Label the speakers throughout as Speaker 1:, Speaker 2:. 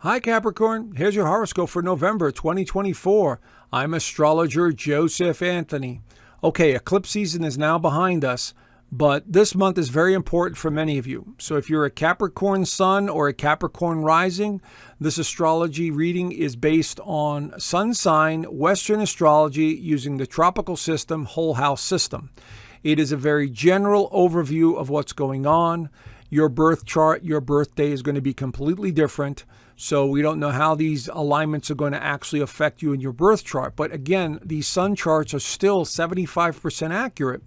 Speaker 1: Hi Capricorn, here's your horoscope for November 2024. I'm astrologer Joseph Anthony. Okay, eclipse season is now behind us, but this month is very important for many of you. So if you're a Capricorn sun or a Capricorn rising, this astrology reading is based on sun sign Western astrology using the tropical system, whole house system. It is a very general overview of what's going on. Your birth chart, your birthday is going to be completely different. So we don't know how these alignments are going to actually affect you in your birth chart. But again, these sun charts are still 75% accurate.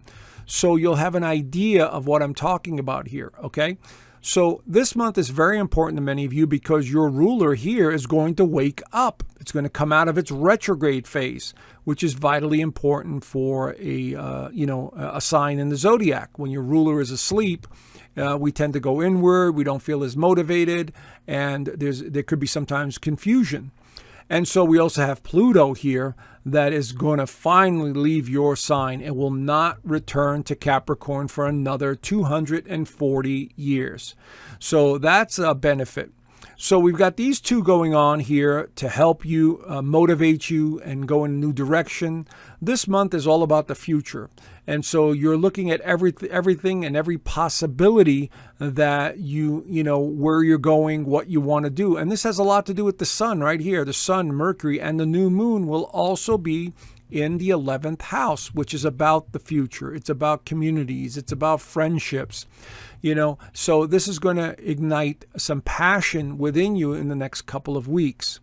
Speaker 1: So you'll have an idea of what I'm talking about here, okay? So this month is very important to many of you because your ruler here is going to wake up. It's going to come out of its retrograde phase, which is vitally important for a sign in the zodiac. When your ruler is asleep, we tend to go inward. We don't feel as motivated, and there could be sometimes confusion. And so we also have Pluto here that is going to finally leave your sign and will not return to Capricorn for another 240 years. So that's a benefit. So we've got these two going on here to help you, motivate you, and go in a new direction. This month is all about the future. And so you're looking at everything and every possibility that you know, where you're going, what you want to do. And this has a lot to do with the sun right here. The sun, Mercury, and the new moon will also be in the 11th house, which is about the future. It's about communities. It's about friendships. You know, so this is going to ignite some passion within you in the next couple of weeks.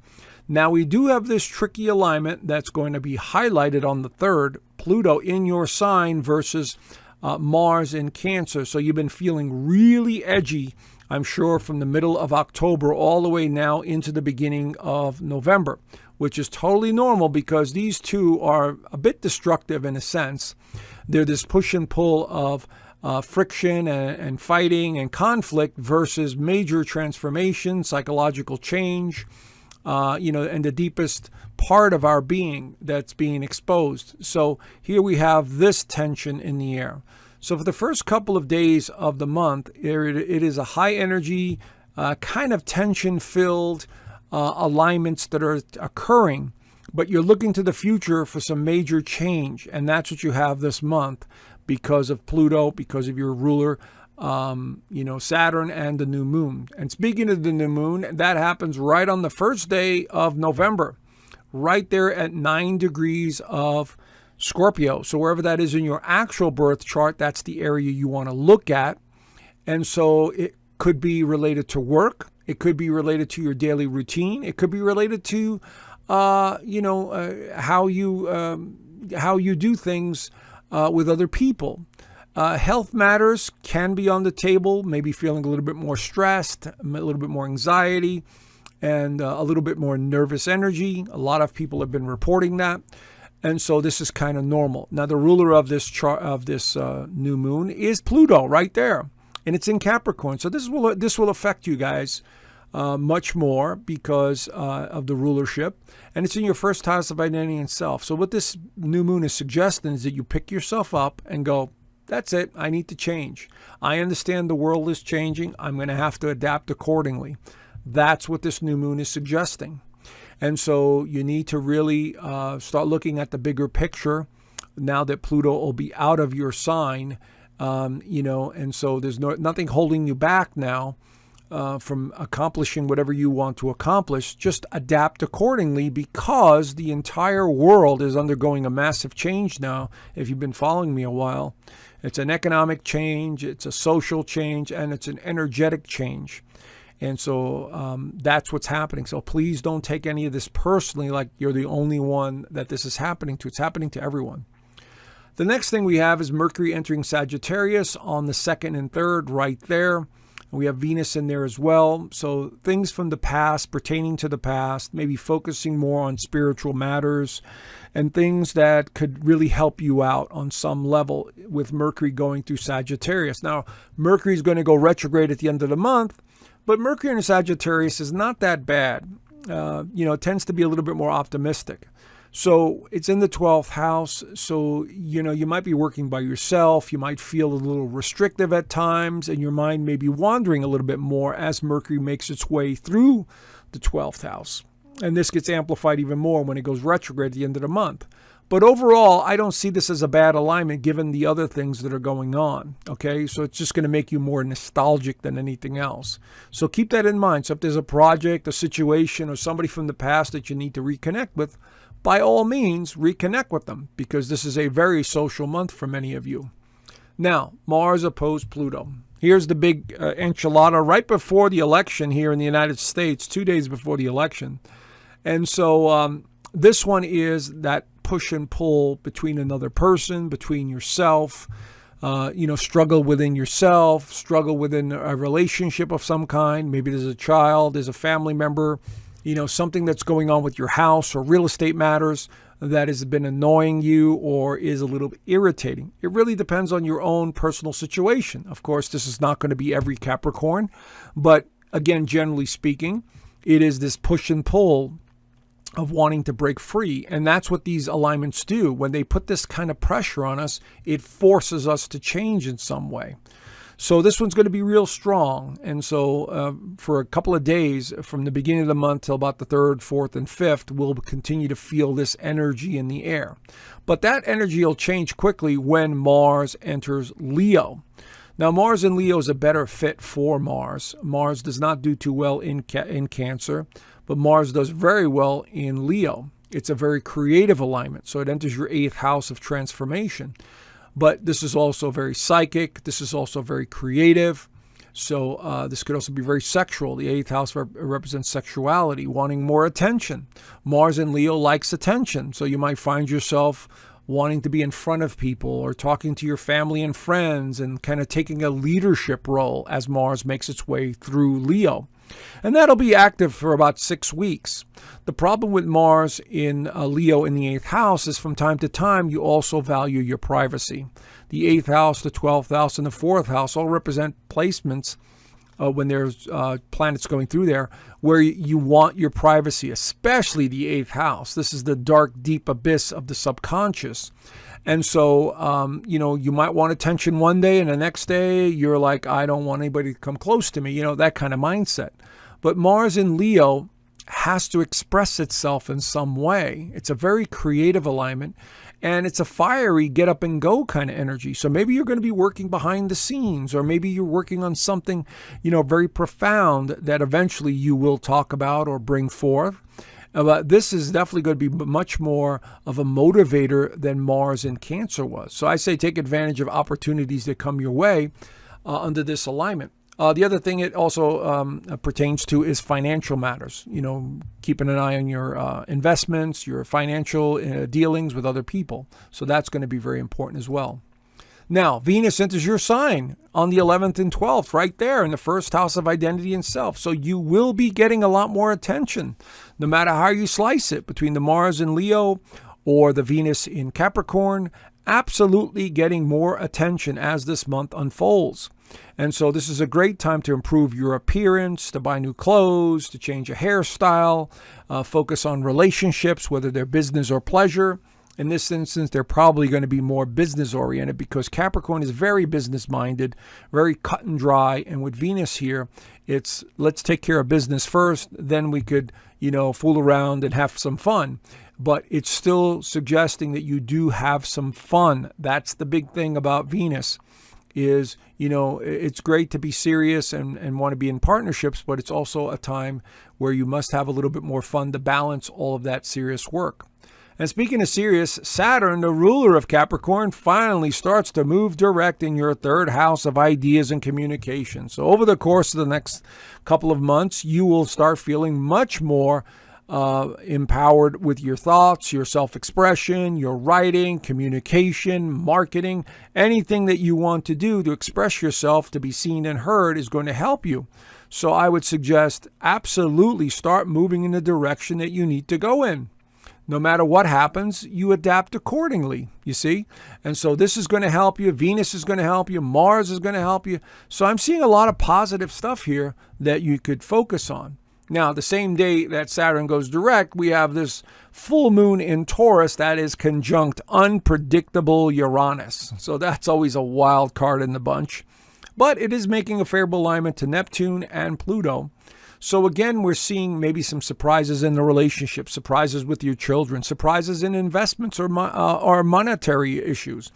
Speaker 1: Now, we do have this tricky alignment that's going to be highlighted on the 3rd, Pluto in your sign versus Mars in Cancer. So you've been feeling really edgy, I'm sure, from the middle of October all the way now into the beginning of November, which is totally normal because these two are a bit destructive in a sense. They're this push and pull of friction and fighting and conflict versus major transformation, psychological change, and the deepest part of our being that's being exposed. So here we have this tension in the air. So for the first couple of days of the month, it is a high energy, kind of tension-filled alignments that are occurring, but you're looking to the future for some major change, and that's what you have this month because of Pluto, because of your ruler, Saturn and the new moon. And speaking of the new moon, that happens right on the first day of November, right there at 9 degrees of Scorpio. So wherever that is in your actual birth chart, that's the area you want to look at. And so it could be related to work. It could be related to your daily routine. It could be related to, how you do things with other people. Health matters can be on the table, maybe feeling a little bit more stressed, a little bit more anxiety, and a little bit more nervous energy. A lot of people have been reporting that. And so this is kind of normal. Now, the ruler of this chart, of this new moon is Pluto right there. And it's in Capricorn. So this will affect you guys much more because of the rulership. And it's in your first house of identity and self. So what this new moon is suggesting is that you pick yourself up and go, that's it. I need to change. I understand the world is changing. I'm going to have to adapt accordingly. That's what this new moon is suggesting. And so you need to really start looking at the bigger picture now that Pluto will be out of your sign, and so there's nothing holding you back now from accomplishing whatever you want to accomplish. Just adapt accordingly because the entire world is undergoing a massive change now. If you've been following me a while, it's an economic change, it's a social change, and it's an energetic change. And so that's what's happening. So please don't take any of this personally like you're the only one that this is happening to. It's happening to everyone. The next thing we have is Mercury entering Sagittarius on the 2nd and 3rd right there. We have Venus in there as well. So things from the past, pertaining to the past, maybe focusing more on spiritual matters and things that could really help you out on some level with Mercury going through Sagittarius. Now, Mercury is going to go retrograde at the end of the month, but Mercury in Sagittarius is not that bad. It tends to be a little bit more optimistic. So it's in the 12th house. So, you might be working by yourself. You might feel a little restrictive at times, and your mind may be wandering a little bit more as Mercury makes its way through the 12th house. And this gets amplified even more when it goes retrograde at the end of the month. But overall, I don't see this as a bad alignment given the other things that are going on. Okay, so it's just going to make you more nostalgic than anything else. So keep that in mind. So if there's a project, a situation, or somebody from the past that you need to reconnect with, by all means, reconnect with them, because this is a very social month for many of you. Now, Mars opposed Pluto. Here's the big enchilada right before the election here in the United States, 2 days before the election. And so this one is that push and pull between another person, between yourself, struggle within yourself, struggle within a relationship of some kind. Maybe there's a child, there's a family member, something that's going on with your house or real estate matters that has been annoying you or is a little bit irritating. It really depends on your own personal situation. Of course, this is not going to be every Capricorn, but again, generally speaking, it is this push and pull of wanting to break free. And that's what these alignments do. When they put this kind of pressure on us, it forces us to change in some way. So this one's going to be real strong. And so for a couple of days from the beginning of the month till about the 3rd, 4th, and 5th, we'll continue to feel this energy in the air. But that energy will change quickly when Mars enters Leo. Now, Mars in Leo is a better fit for Mars. Mars does not do too well in Cancer, but Mars does very well in Leo. It's a very creative alignment, so it enters your 8th house of transformation. But this is also very psychic. This is also very creative. So this could also be very sexual. The 8th house represents sexuality, wanting more attention. Mars in Leo likes attention, so you might find yourself wanting to be in front of people or talking to your family and friends and kind of taking a leadership role as Mars makes its way through Leo. And that'll be active for about 6 weeks. The problem with Mars in Leo in the 8th house is from time to time you also value your privacy. The 8th house, the 12th house, and the 4th house all represent placements when there's planets going through there where you want your privacy, especially the 8th house. This is the dark, deep abyss of the subconscious. And so, you might want attention one day and the next day you're like, I don't want anybody to come close to me, that kind of mindset. But Mars in Leo has to express itself in some way. It's a very creative alignment and it's a fiery get up and go kind of energy. So maybe you're going to be working behind the scenes, or maybe you're working on something, very profound that eventually you will talk about or bring forth. But this is definitely going to be much more of a motivator than Mars in Cancer was. So I say take advantage of opportunities that come your way under this alignment. The other thing it also pertains to is financial matters. Keeping an eye on your investments, your financial dealings with other people. So that's going to be very important as well. Now, Venus enters your sign on the 11th and 12th, right there in the 1st house of identity and self. So you will be getting a lot more attention, no matter how you slice it, between the Mars in Leo or the Venus in Capricorn, absolutely getting more attention as this month unfolds. And so this is a great time to improve your appearance, to buy new clothes, to change a hairstyle, focus on relationships, whether they're business or pleasure. In this instance, they're probably going to be more business-oriented because Capricorn is very business-minded, very cut and dry. And with Venus here, it's let's take care of business first, then we could, fool around and have some fun. But it's still suggesting that you do have some fun. That's the big thing about Venus is, it's great to be serious and want to be in partnerships, but it's also a time where you must have a little bit more fun to balance all of that serious work. And speaking of serious, Saturn, the ruler of Capricorn, finally starts to move direct in your 3rd house of ideas and communication. So over the course of the next couple of months, you will start feeling much more empowered with your thoughts, your self-expression, your writing, communication, marketing. Anything that you want to do to express yourself, to be seen and heard, is going to help you. So I would suggest absolutely start moving in the direction that you need to go in. No matter what happens, you adapt accordingly, you see? And so this is going to help you. Venus is going to help you. Mars is going to help you. So I'm seeing a lot of positive stuff here that you could focus on. Now, the same day that Saturn goes direct, we have this full moon in Taurus that is conjunct unpredictable Uranus. So that's always a wild card in the bunch. But it is making a favorable alignment to Neptune and Pluto. So again, we're seeing maybe some surprises in the relationship, surprises with your children, surprises in investments or monetary issues.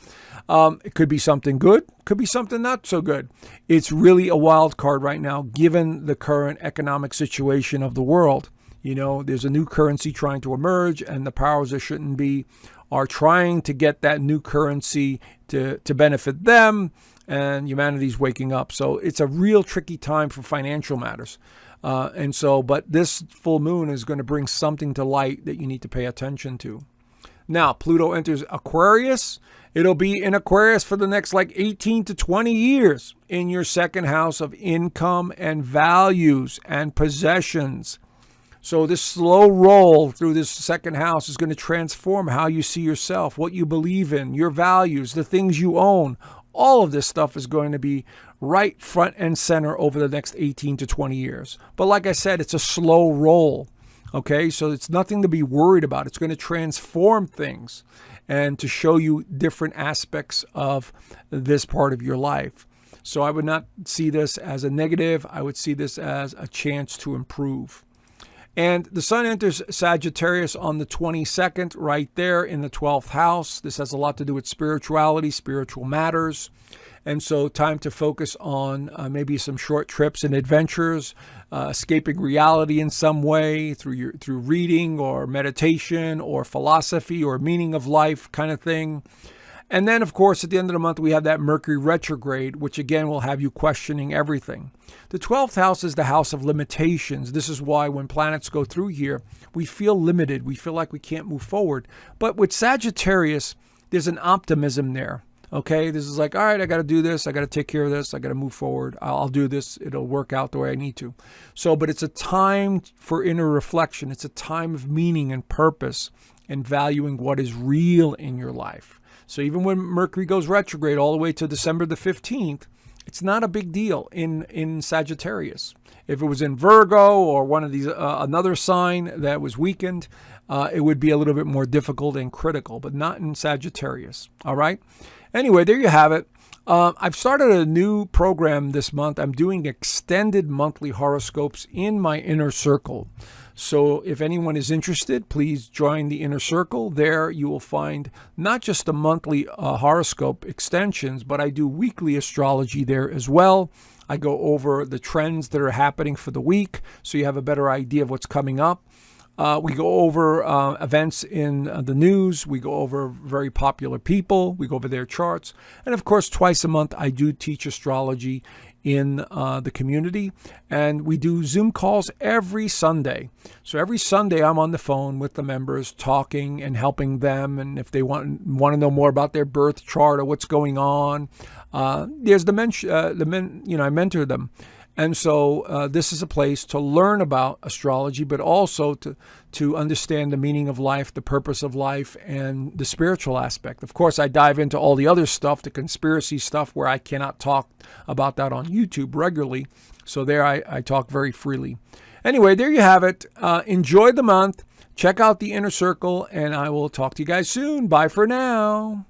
Speaker 1: It could be something good, could be something not so good. It's really a wild card right now, given the current economic situation of the world. There's a new currency trying to emerge, and the powers that shouldn't be are trying to get that new currency to benefit them, and humanity's waking up. So it's a real tricky time for financial matters. But this full moon is going to bring something to light that you need to pay attention to. Now, Pluto enters Aquarius. It'll be in Aquarius for the next 18 to 20 years in your second house of income and values and possessions. So this slow roll through this second house is going to transform how you see yourself, what you believe in, your values, the things you own. All of this stuff is going to be right front and center over the next 18 to 20 years. But like I said, it's a slow roll. Okay, so it's nothing to be worried about. It's going to transform things and to show you different aspects of this part of your life. So I would not see this as a negative. I would see this as a chance to improve. And the sun enters Sagittarius on the 22nd, right there in the 12th house. This has a lot to do with spirituality, spiritual matters. And so time to focus on maybe some short trips and adventures, escaping reality in some way through reading or meditation or philosophy or meaning of life kind of thing. And then, of course, at the end of the month, we have that Mercury retrograde, which again will have you questioning everything. The 12th house is the house of limitations. This is why when planets go through here, we feel limited. We feel like we can't move forward. But with Sagittarius, there's an optimism there. Okay, this is all right, I got to do this. I got to take care of this. I got to move forward. I'll do this. It'll work out the way I need to. But it's a time for inner reflection. It's a time of meaning and purpose and valuing what is real in your life. So even when Mercury goes retrograde all the way to December the 15th, it's not a big deal in Sagittarius. If it was in Virgo or one of these another sign that was weakened, it would be a little bit more difficult and critical, but not in Sagittarius. All right. Anyway, there you have it. I've started a new program this month. I'm doing extended monthly horoscopes in my inner circle. So if anyone is interested, please join the inner circle. There you will find not just the monthly horoscope extensions, but I do weekly astrology there as well. I go over the trends that are happening for the week, so you have a better idea of what's coming up. We go over events in the news. We go over very popular people. We go over their charts. And of course, twice a month, I do teach astrology in the community. And we do Zoom calls every Sunday. So every Sunday, I'm on the phone with the members talking and helping them. And if they want to know more about their birth chart or what's going on, there's I mentor them. And so this is a place to learn about astrology, but also to understand the meaning of life, the purpose of life, and the spiritual aspect. Of course, I dive into all the other stuff, the conspiracy stuff, where I cannot talk about that on YouTube regularly. So there I talk very freely. Anyway, there you have it. Enjoy the month. Check out the inner circle, and I will talk to you guys soon. Bye for now.